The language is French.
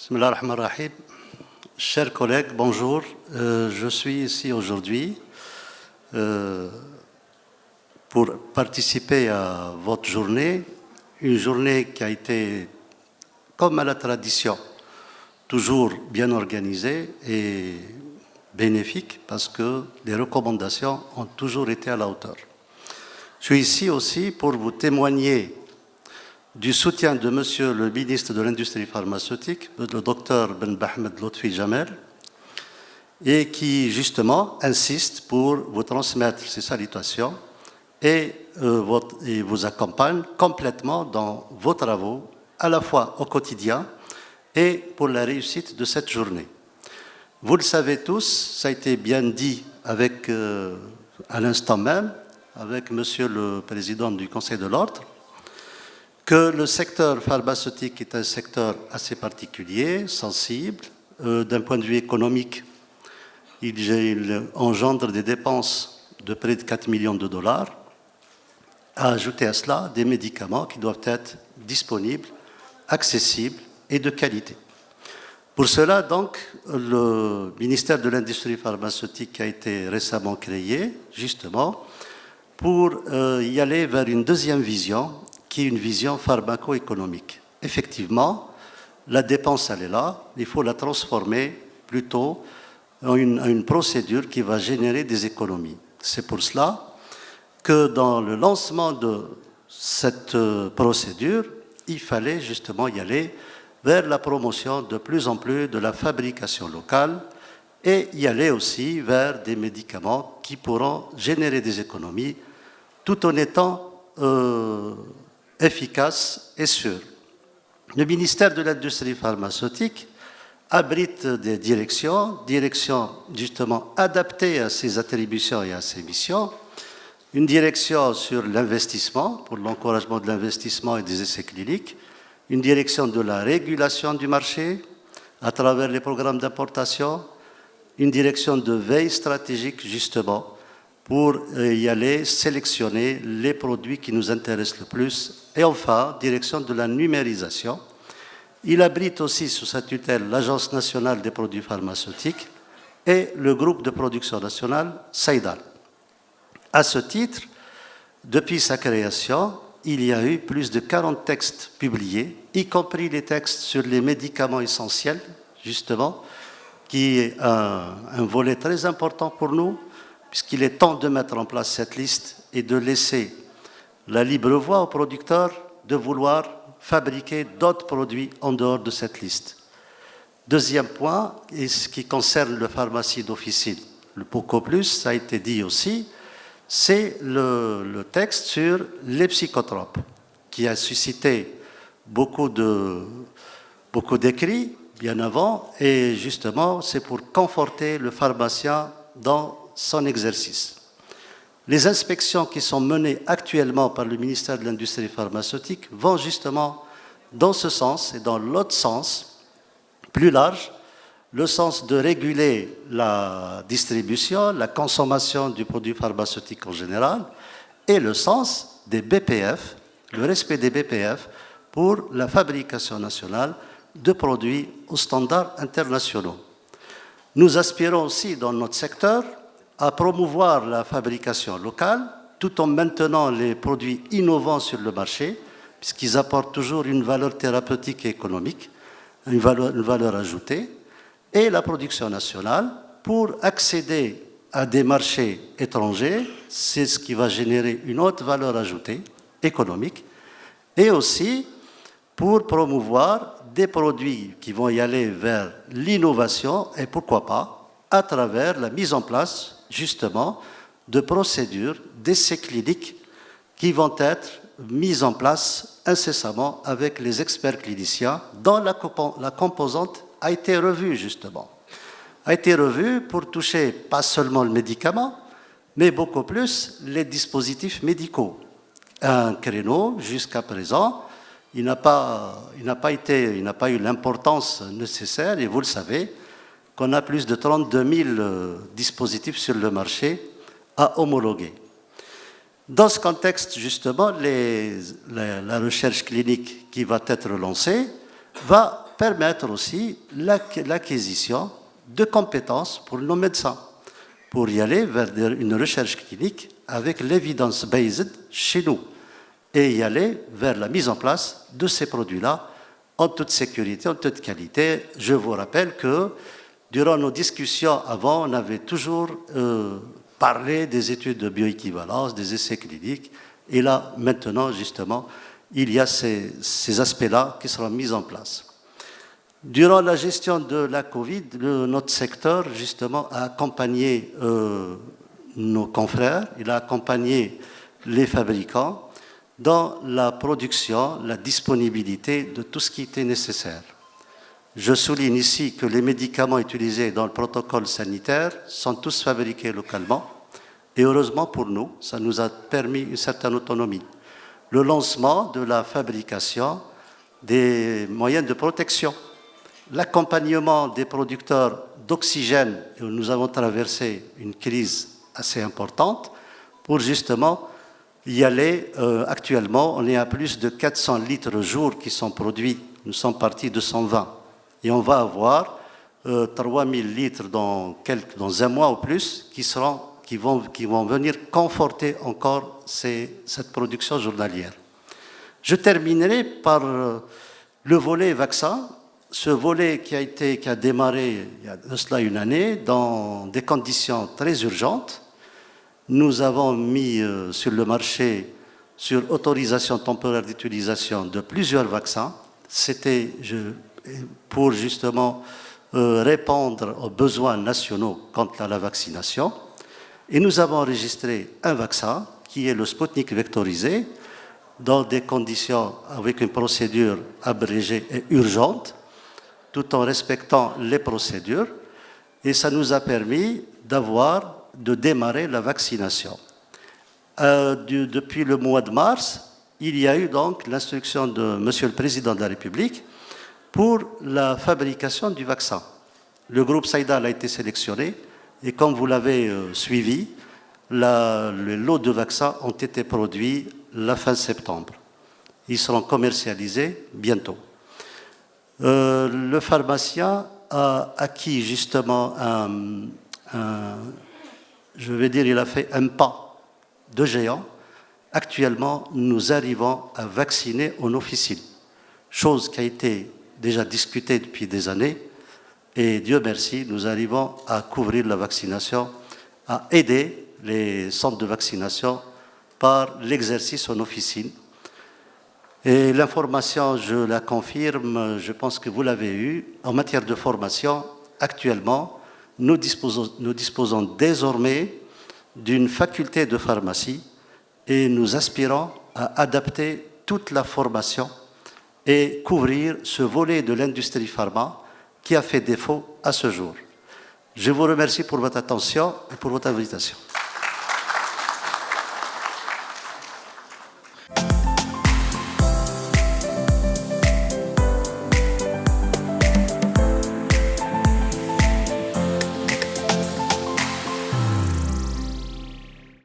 Bismillah ar-Rahman ar-Rahim. Chers collègues, bonjour. Je suis ici aujourd'hui pour participer à votre journée, une journée qui a été, comme à la tradition, toujours bien organisée et bénéfique parce que les recommandations ont toujours été à la hauteur. Je suis ici aussi pour vous témoigner du soutien de Monsieur le ministre de l'Industrie pharmaceutique, le docteur Ben Ahmed Lotfi Jamel, et qui justement insiste pour vous transmettre ses salutations et vous accompagne complètement dans vos travaux, à la fois au quotidien et pour la réussite de cette journée. Vous le savez tous, ça a été bien dit avec, à l'instant même, avec Monsieur le Président du Conseil de l'Ordre, que le secteur pharmaceutique est un secteur assez particulier, sensible, d'un point de vue économique. Il engendre des dépenses de près de 4 millions de dollars. À ajouter à cela des médicaments qui doivent être disponibles, accessibles et de qualité. Pour cela, donc, le ministère de l'Industrie pharmaceutique a été récemment créé, justement, pour y aller vers une deuxième vision, qui est une vision pharmaco-économique. Effectivement, la dépense, elle est là, il faut la transformer plutôt en une procédure qui va générer des économies. C'est pour cela que dans le lancement de cette procédure, il fallait justement y aller vers la promotion de plus en plus de la fabrication locale et y aller aussi vers des médicaments qui pourront générer des économies tout en étant efficace et sûr. Le ministère de l'Industrie pharmaceutique abrite des directions justement adaptées à ses attributions et à ses missions. Une direction sur l'investissement, pour l'encouragement de l'investissement et des essais cliniques, une direction de la régulation du marché à travers les programmes d'importation, une direction de veille stratégique justement pour y aller sélectionner les produits qui nous intéressent le plus. Et enfin, direction de la numérisation. Il abrite aussi sous sa tutelle l'Agence nationale des produits pharmaceutiques et le groupe de production nationale Saïdal. À ce titre, depuis sa création, il y a eu plus de 40 textes publiés, y compris les textes sur les médicaments essentiels, justement, qui est un volet très important pour nous, puisqu'il est temps de mettre en place cette liste et de laisser la libre voie aux producteurs de vouloir fabriquer d'autres produits en dehors de cette liste. Deuxième point, et ce qui concerne le pharmacie d'officine, le beaucoup plus, ça a été dit aussi, c'est le texte sur les psychotropes, qui a suscité beaucoup d'écrits bien avant, et justement, c'est pour conforter le pharmacien dans son exercice. Les inspections qui sont menées actuellement par le ministère de l'Industrie pharmaceutique vont justement dans ce sens et dans l'autre sens, plus large, le sens de réguler la distribution, la consommation du produit pharmaceutique en général, et le sens des BPF, le respect des BPF pour la fabrication nationale de produits aux standards internationaux. Nous aspirons aussi dans notre secteur à promouvoir la fabrication locale tout en maintenant les produits innovants sur le marché, puisqu'ils apportent toujours une valeur thérapeutique et économique, une valeur ajoutée, et la production nationale pour accéder à des marchés étrangers, c'est ce qui va générer une haute valeur ajoutée économique, et aussi pour promouvoir des produits qui vont y aller vers l'innovation et pourquoi pas à travers la mise en place justement de procédures d'essais cliniques qui vont être mises en place incessamment avec les experts cliniciens dont la composante a été revue justement. A été revue pour toucher pas seulement le médicament, mais beaucoup plus les dispositifs médicaux. Un créneau, jusqu'à présent, il n'a pas eu l'importance nécessaire, et vous le savez, qu'on a plus de 32 000 dispositifs sur le marché à homologuer. Dans ce contexte, justement, la recherche clinique qui va être lancée va permettre aussi l'acquisition de compétences pour nos médecins, pour y aller vers une recherche clinique avec l'evidence-based chez nous et y aller vers la mise en place de ces produits-là en toute sécurité, en toute qualité. Je vous rappelle que durant nos discussions avant, on avait toujours parlé des études de bioéquivalence, des essais cliniques, et là, maintenant, justement, il y a ces aspects-là qui seront mis en place. Durant la gestion de la Covid, notre secteur, justement, a accompagné nos confrères, il a accompagné les fabricants dans la production, la disponibilité de tout ce qui était nécessaire. Je souligne ici que les médicaments utilisés dans le protocole sanitaire sont tous fabriqués localement, et heureusement pour nous, ça nous a permis une certaine autonomie. Le lancement de la fabrication des moyens de protection, l'accompagnement des producteurs d'oxygène, où nous avons traversé une crise assez importante, pour justement y aller. Actuellement, on est à plus de 400 litres jour qui sont produits. Nous sommes partis de 120. Et on va avoir 3000 litres dans un mois ou plus qui vont venir conforter encore cette production journalière. Je terminerai par le volet vaccin. Ce volet qui a démarré il y a de cela une année dans des conditions très urgentes. Nous avons mis sur le marché, sur autorisation temporaire d'utilisation de plusieurs vaccins. C'était pour justement répondre aux besoins nationaux quant à la vaccination. Et nous avons enregistré un vaccin qui est le Sputnik vectorisé dans des conditions avec une procédure abrégée et urgente, tout en respectant les procédures. Et ça nous a permis de démarrer la vaccination. Depuis le mois de mars, il y a eu donc l'instruction de Monsieur le Président de la République pour la fabrication du vaccin. Le groupe Saïdal a été sélectionné et comme vous l'avez suivi, les lots de vaccins ont été produits la fin septembre. Ils seront commercialisés bientôt. Le pharmacien a acquis justement il a fait un pas de géant. Actuellement, nous arrivons à vacciner en officine, chose qui a été déjà discutée depuis des années. Et Dieu merci, nous arrivons à couvrir la vaccination, à aider les centres de vaccination par l'exercice en officine. Et l'information, je la confirme, je pense que vous l'avez eue. En matière de formation, actuellement, nous disposons désormais d'une faculté de pharmacie et nous aspirons à adapter toute la formation et couvrir ce volet de l'industrie pharma qui a fait défaut à ce jour. Je vous remercie pour votre attention et pour votre invitation.